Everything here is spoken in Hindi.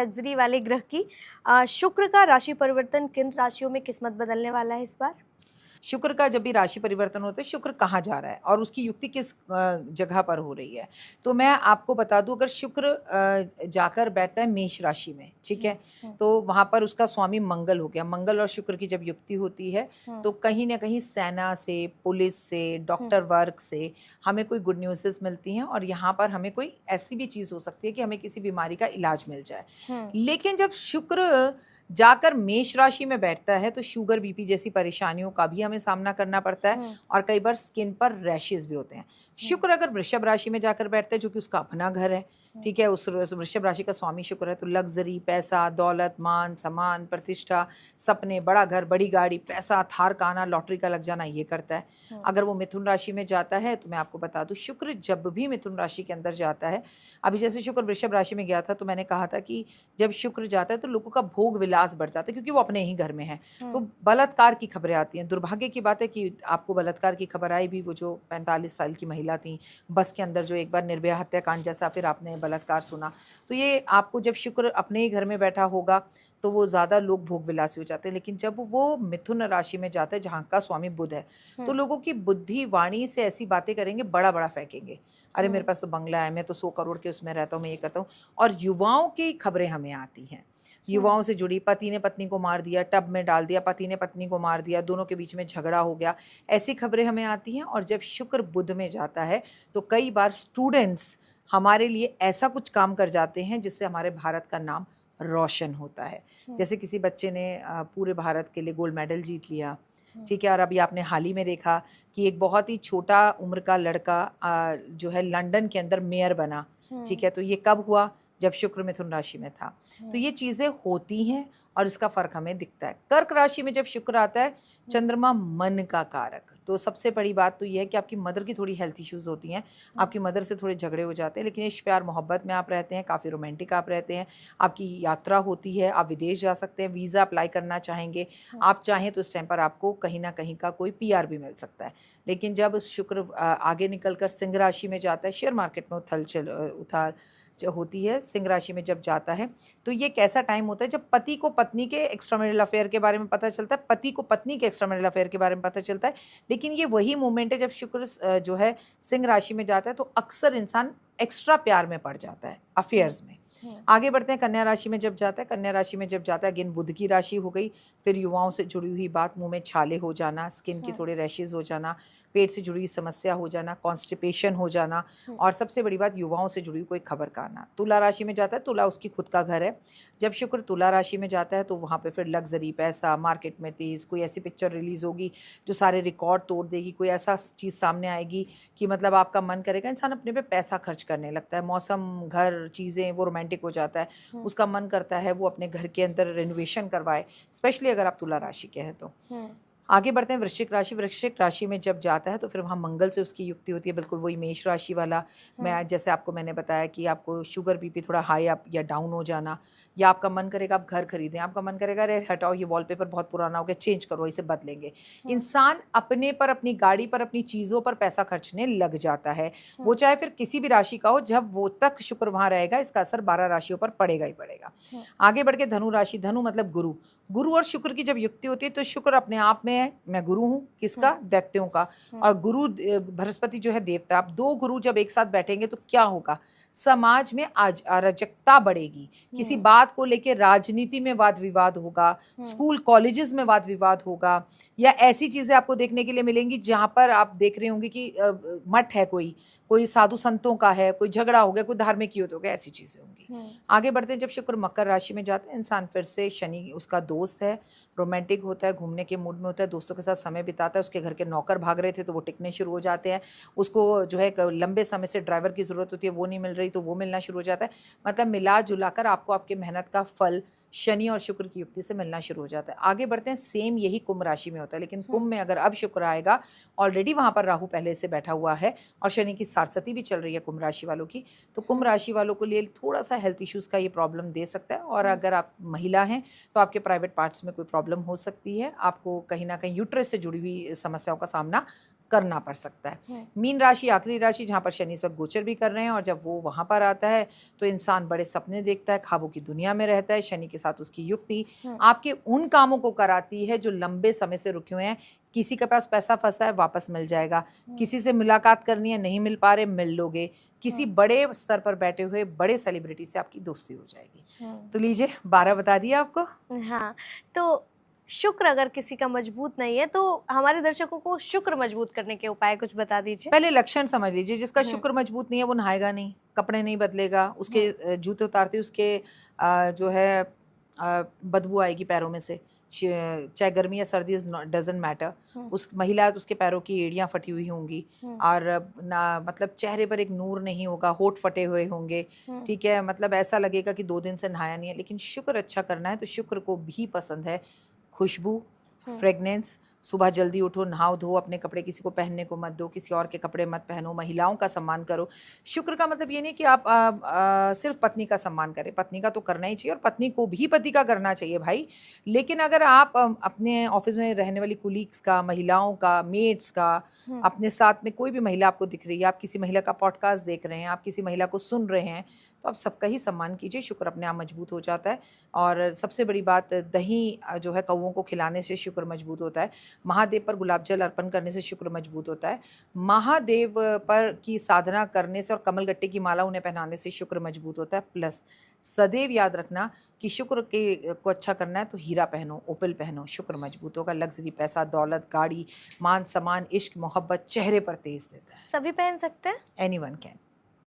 लग्जरी वाले ग्रह की। शुक्र का राशि परिवर्तन किन राशियों में किस्मत बदलने वाला है इस बार? शुक्र का जब भी राशि परिवर्तन होता है, शुक्र कहाँ जा रहा है और उसकी युक्ति किस जगह पर हो रही है। तो मैं आपको बता दूं, अगर शुक्र जाकर बैठता है मेष राशि में, ठीक है, हम्म, तो वहां पर उसका स्वामी मंगल हो गया। मंगल और शुक्र की जब युक्ति होती है हम्म, तो कहीं ना कहीं सेना से, पुलिस से, हम्म, डॉक्टर वर्क से हमें कोई गुड न्यूज़ मिलती हैं और यहाँ पर हमें कोई ऐसी भी चीज़ हो सकती है कि हमें किसी बीमारी का इलाज मिल जाए। हम्म, लेकिन जब शुक्र जाकर मेष राशि में बैठता है तो शुगर बीपी जैसी परेशानियों का भी हमें सामना करना पड़ता है हम्म, और कई बार स्किन पर रैशेस भी होते हैं। हम्म, शुक्र अगर वृषभ राशि में जाकर बैठता है, जो कि उसका अपना घर है, ठीक है, उस वृषभ राशि का स्वामी शुक्र है, तो लग्जरी, पैसा, दौलत, मान सम्मान, प्रतिष्ठा, सपने, बड़ा घर, बड़ी गाड़ी, पैसा, थार का आना, लॉटरी का लग जाना, ये करता है। हम्म, अगर वो मिथुन राशि में जाता है तो मैं आपको बता दूं, शुक्र जब भी मिथुन राशि के अंदर जाता है, अभी जैसे शुक्र वृषभ राशि में गया था तो मैंने कहा था कि जब शुक्र जाता है तो लोगों का भोग विलास बढ़ जाता है, क्योंकि वो अपने ही घर में है। तो हम्म, बलात्कार की खबरें आती हैं। दुर्भाग्य की बात है कि आपको बलात्कार की खबर आई भी, वो जो 45 साल की महिला थी बस के अंदर, जो एक बार निर्भया हत्याकांड जैसा फिर आपने बलात्कार सुना। तो ये आपको जब शुक्र अपने ही घर में बैठा होगा तो वो ज़्यादा लोग भोग विलासी हो जाते हैं। लेकिन जब वो मिथुन राशि में जाता है जहाँ का स्वामी बुध है, तो हम्म, लोगों की बुद्धि वाणी से ऐसी बातें करेंगे, बड़ा बड़ा फेंकेंगे। अरे मेरे हम्म, पास तो बंगला है, मैं तो 100 करोड़ के उसमें रहता हूँ, मैं ये करता हूँ। और युवाओं की खबरें हमें आती हैं, हम्म, युवाओं से जुड़ी, पति ने पत्नी को मार दिया, टब में डाल दिया, पति ने पत्नी को मार दिया, दोनों के बीच में झगड़ा हो गया, ऐसी खबरें हमें आती हैं। और जब शुक्र बुध में जाता है तो कई बार स्टूडेंट्स हमारे लिए ऐसा कुछ काम कर जाते हैं जिससे हमारे भारत का नाम रोशन होता है। हम्म, जैसे किसी बच्चे ने पूरे भारत के लिए गोल्ड मेडल जीत लिया, हम्म, ठीक है। और अभी आपने हाल ही में देखा कि एक बहुत ही छोटा उम्र का लड़का जो है लंदन के अंदर मेयर बना, हम्म, ठीक है। तो ये कब हुआ? जब शुक्र मिथुन राशि में था। तो हम्म, ये चीज़ें होती हैं और इसका फ़र्क हमें दिखता है। कर्क राशि में जब शुक्र आता है, हम्म, चंद्रमा मन का कारक, तो सबसे बड़ी बात तो ये है कि आपकी मदर की थोड़ी हेल्थ इश्यूज़ होती हैं, हम्म, आपकी मदर से थोड़े झगड़े हो जाते हैं, लेकिन इश्क प्यार मोहब्बत में आप रहते हैं, काफ़ी रोमांटिक आप रहते हैं, आपकी यात्रा होती है, आप विदेश जा सकते हैं, वीज़ा अप्लाई करना चाहेंगे, हम्म, आप चाहें तो इस टाइम पर आपको कहीं न कहीं का कोई पीआर भी मिल सकता है। लेकिन जब शुक्र आगे निकल कर सिंह राशि में जाता है, शेयर मार्केट में उतार होती है, सिंह राशि में जब जाता है, तो ये कैसा टाइम होता है जब पति को पत्नी के एक्स्ट्रा मैरिटल अफेयर के बारे में पता चलता है, पति को पत्नी के एक्स्ट्रा मैरिटल अफेयर के बारे में पता चलता है। लेकिन ये वही मोमेंट है जब शुक्र जो है सिंह राशि में जाता है तो अक्सर इंसान एक्स्ट्रा प्यार में पड़ जाता है, हम्म, अफेयर्स में। हम्म, आगे बढ़ते हैं, कन्या राशि में जब जाता है, कन्या राशि में जब जाता है, अगेन बुध की राशि हो गई। फिर युवाओं से जुड़ी हुई बात, मुंह में छाले हो जाना, स्किन की हम्म, थोड़े रैशेज हो जाना, पेट से जुड़ी हुई समस्या हो जाना, कॉन्स्टिपेशन हो जाना, हम्म, और सबसे बड़ी बात युवाओं से जुड़ी हुई कोई खबर का आना। तुला राशि में जाता है, तुला उसकी खुद का घर है। जब शुक्र तुला राशि में जाता है तो वहाँ पे फिर लग्जरी, पैसा, मार्केट में तेज़, कोई ऐसी पिक्चर रिलीज़ होगी जो सारे रिकॉर्ड तोड़ देगी, कोई ऐसा चीज़ सामने आएगी कि मतलब आपका मन करेगा, इंसान अपने पे पैसा खर्च करने लगता है। मौसम, घर, चीज़ें वो रोमांटिक हो जाता है, हम्म, उसका मन करता है वो अपने घर के अंदर रेनोवेशन करवाए, स्पेशली अगर आप तुला राशि के हैं तो। हम्म, आगे बढ़ते हैं वृश्चिक राशि। वृश्चिक राशि में जब जाता है तो फिर वहाँ मंगल से उसकी युक्ति होती है, बिल्कुल वही मेष राशि वाला। हम्म, मैं जैसे आपको मैंने बताया कि आपको शुगर बीपी थोड़ा हाई अप या डाउन हो जाना, या आपका मन करेगा आप घर खरीदें, आपका मन करेगा अरे हटाओ ये वॉलपेपर बहुत पुराना हो गया, चेंज करो, इसे बदलेंगे। हम्म, इंसान अपने पर, अपनी गाड़ी पर, अपनी चीज़ों पर पैसा खर्चने लग जाता है, वो हम्म, चाहे फिर किसी भी राशि का हो। जब वो तक शुक्र वहाँ रहेगा इसका असर 12 राशियों पर पड़ेगा ही पड़ेगा। हम्म, आगे बढ़ के धनु राशि, धनु मतलब गुरु। गुरु और शुक्र की जब युक्ति होती है तो शुक्र अपने आप में है, मैं गुरु हूँ, किसका? हम्म, दैत्यों का। हम्म, और गुरु बृहस्पति जो है देवता। अब दो गुरु जब एक साथ बैठेंगे तो क्या होगा? समाज में आज अराजकता बढ़ेगी, किसी हम्म, बात को लेके राजनीति में वाद विवाद होगा, हम्म, स्कूल कॉलेजेस में वाद विवाद होगा, या ऐसी चीजें आपको देखने के लिए मिलेंगी जहां पर आप देख रहे होंगे कि मठ है, कोई कोई साधु संतों का है, कोई झगड़ा हो गया, कोई धार्मिक युद्ध हो गया, ऐसी चीजें होंगी। हम्म, आगे बढ़ते हैं, जब शुक्र मकर राशि में जाता है, इंसान फिर से, शनि उसका दोस्त है, रोमांटिक होता है, घूमने के मूड में होता है, दोस्तों के साथ समय बिताता है, उसके घर के नौकर भाग रहे थे तो वो टिकने शुरू हो जाते हैं, उसको जो है लंबे समय से ड्राइवर की ज़रूरत होती है, वो नहीं मिल रही तो वो मिलना शुरू हो जाता है। मतलब मिला जुला कर आपको आपके मेहनत का फल शनि और शुक्र की युक्ति से मिलना शुरू हो जाता है। आगे बढ़ते हैं, सेम यही कुंभ राशि में होता है, लेकिन कुंभ हम्म, में अगर अब शुक्र आएगा, ऑलरेडी वहाँ पर राहु पहले से बैठा हुआ है और शनि की सारसती भी चल रही है कुंभ राशि वालों की, तो कुंभ हम्म, राशि वालों को लिए थोड़ा सा हेल्थ इश्यूज़ का ये प्रॉब्लम दे सकता है। और हम्म, अगर आप महिला हैं तो आपके प्राइवेट पार्ट्स में कोई प्रॉब्लम हो सकती है, आपको कहीं ना कहीं यूट्रस से जुड़ी हुई समस्याओं का सामना करना पड़ सकता है। हम्म, मीन राशि आखिरी राशि जहाँ पर शनि इस वक्त गोचर भी कर रहे हैं, और जब वो वहाँ पर आता है तो इंसान बड़े सपने देखता है, ख्वाबों की दुनिया में रहता है। शनि के साथ उसकी युक्ति हम्म, आपके उन कामों को कराती है जो लंबे समय से रुके हुए हैं। किसी के पास पैसा फंसा है, वापस मिल जाएगा। किसी से मुलाकात करनी है, नहीं मिल पा रहे, मिल लोगे। किसी बड़े स्तर पर बैठे हुए बड़े सेलिब्रिटी से आपकी दोस्ती हो जाएगी। तो लीजिए 12 बता दिया आपको। हाँ, तो शुक्र अगर किसी का मजबूत नहीं है तो हमारे दर्शकों को शुक्र मजबूत करने के उपाय कुछ बता दीजिए। पहले लक्षण समझ लीजिए। जिसका शुक्र मजबूत नहीं है वो नहाएगा नहीं, कपड़े नहीं बदलेगा, उसके जूते उतारते उसके जो है बदबू आएगी पैरों में से, चाहे गर्मी या सर्दी, डजंट मैटर। उस महिला है तो उसके पैरों की एड़ियां फटी हुई होंगी, और ना मतलब चेहरे पर एक नूर नहीं होगा, होठ फटे हुए होंगे, ठीक है, मतलब ऐसा लगेगा कि 2 दिन से नहाया नहीं है। लेकिन शुक्र अच्छा करना है तो शुक्र को भी पसंद है खुशबू, फ्रेगनेंस। सुबह जल्दी उठो, नहाओ धो, अपने कपड़े किसी को पहनने को मत दो, किसी और के कपड़े मत पहनो, महिलाओं का सम्मान करो। शुक्र का मतलब ये नहीं कि आप सिर्फ पत्नी का सम्मान करें, पत्नी का तो करना ही चाहिए और पत्नी को भी पति का करना चाहिए भाई। लेकिन अगर आप अपने ऑफिस में रहने वाली कुलीग्स का, महिलाओं का, मेट्स का, अपने साथ में कोई भी महिला आपको दिख रही है, आप किसी महिला का पॉडकास्ट देख रहे हैं, आप किसी महिला को सुन रहे हैं, तो आप सबका ही सम्मान कीजिए। शुक्र अपने आप मजबूत हो जाता है। और सबसे बड़ी बात, दही जो है कौवों को खिलाने से शुक्र मजबूत होता है। महादेव पर गुलाब जल अर्पण करने से शुक्र मजबूत होता है। महादेव पर की साधना करने से और कमलगट्टे की माला उन्हें पहनाने से शुक्र मजबूत होता है। प्लस सदैव याद रखना कि शुक्र के को अच्छा करना है तो हीरा पहनो, ओपल पहनो, शुक्र मजबूत होगा। लग्जरी, पैसा, दौलत, गाड़ी, मान सम्मान, इश्क, मोहब्बत चेहरे पर तेज देता है। सभी पहन सकते हैं? Anyone can.